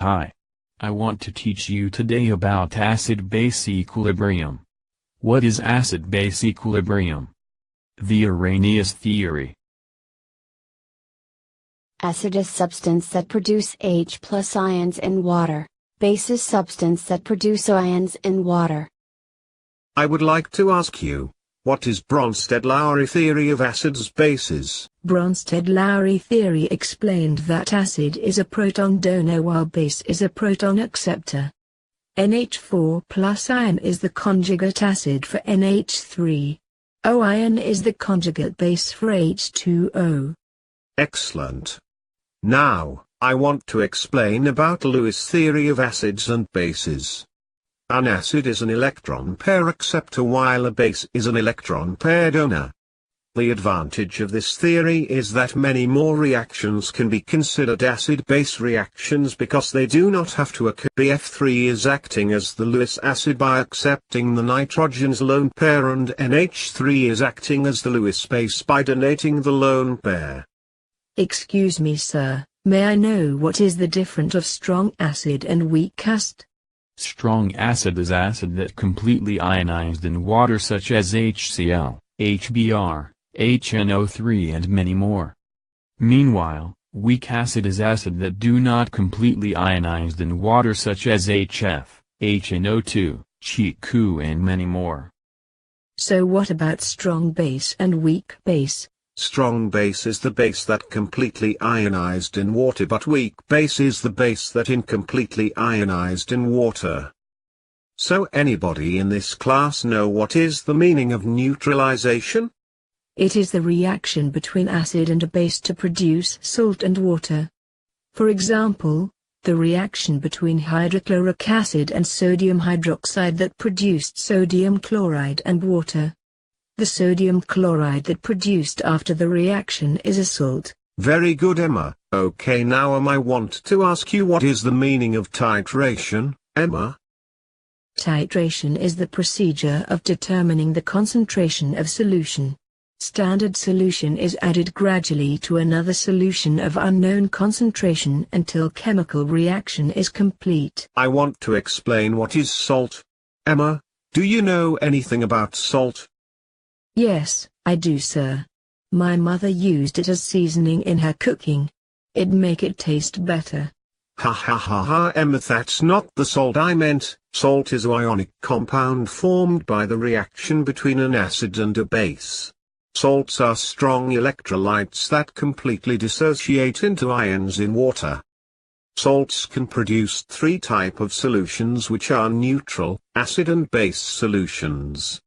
Hi. I want to teach you today about acid-base equilibrium. What is acid-base equilibrium? The Arrhenius theory. Acid is substance that produce H+ ions in water. Base is substance that produce ions in water. I would like to ask you, what is Bronsted-Lowry theory of acids-bases? Bronsted-Lowry theory explained that acid is a proton donor while base is a proton acceptor. NH4+ ion is the conjugate acid for NH3. O ion is the conjugate base for H2O. Excellent. Now, I want to explain about Lewis' theory of acids and bases. An acid is an electron pair acceptor while a base is an electron pair donor. The advantage of this theory is that many more reactions can be considered acid-base reactions because they do not have to occur. BF3 is acting as the Lewis acid by accepting the nitrogen's lone pair, and NH3 is acting as the Lewis base by donating the lone pair. Excuse me, sir, may I know what is the difference of strong acid and weak acid? Strong acid is acid that completely ionized in water such as HCl, HBr, HNO3 and many more. Meanwhile, weak acid is acid that do not completely ionized in water such as HF, HNO2, Chi2 and many more. So what about strong base and weak base? Strong base is the base that completely ionized in water, but weak base is the base that incompletely ionized in water. So anybody in this class know what is the meaning of neutralization? It is the reaction between acid and a base to produce salt and water. For example, the reaction between hydrochloric acid and sodium hydroxide that produced sodium chloride and water. The sodium chloride that produced after the reaction is a salt. Very good, Emma. Okay, now I want to ask you, what is the meaning of titration, Emma? Titration is the procedure of determining the concentration of solution. Standard solution is added gradually to another solution of unknown concentration until chemical reaction is complete. I want to explain what is salt. Emma, do you know anything about salt? Yes, I do, sir. My mother used it as seasoning in her cooking. It make it taste better. Ha ha ha ha, Emma, that's not the salt I meant. Salt is an ionic compound formed by the reaction between an acid and a base. Salts are strong electrolytes that completely dissociate into ions in water. Salts can produce three types of solutions, which are neutral, acid and base solutions.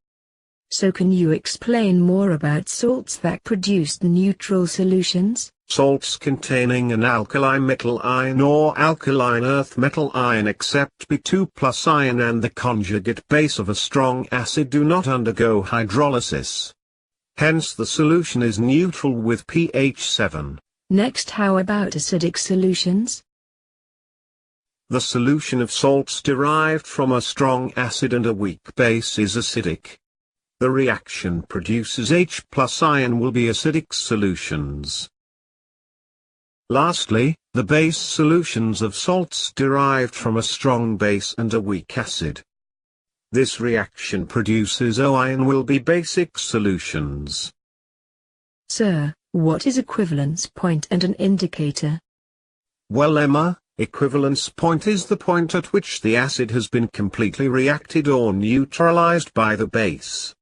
So can you explain more about salts that produce neutral solutions? Salts containing an alkali metal ion or alkaline earth metal ion except B2+ ion and the conjugate base of a strong acid do not undergo hydrolysis. Hence the solution is neutral with pH 7. Next, how about acidic solutions? The solution of salts derived from a strong acid and a weak base is acidic. The reaction produces H+ ion will be acidic solutions. Lastly, the base solutions of salts derived from a strong base and a weak acid. This reaction produces O ion will be basic solutions. Sir, what is equivalence point and an indicator? Well, Emma, equivalence point is the point at which the acid has been completely reacted or neutralized by the base.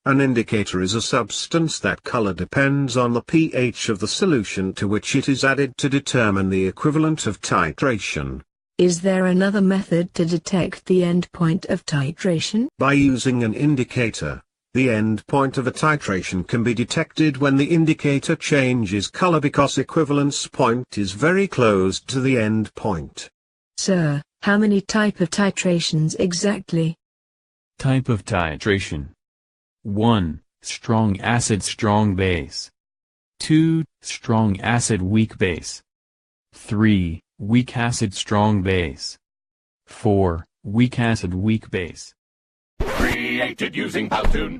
An indicator is a substance that color depends on the pH of the solution to which it is added to determine the equivalent of titration. Is there another method to detect the end point of titration? By using an indicator, the end point of a titration can be detected when the indicator changes color because equivalence point is very close to the end point. Sir, how many type of titrations exactly? Type of titration. 1. Strong acid strong base. 2. Strong acid weak base. 3. Weak acid strong base. 4. Weak acid weak base. Created using Powtoon.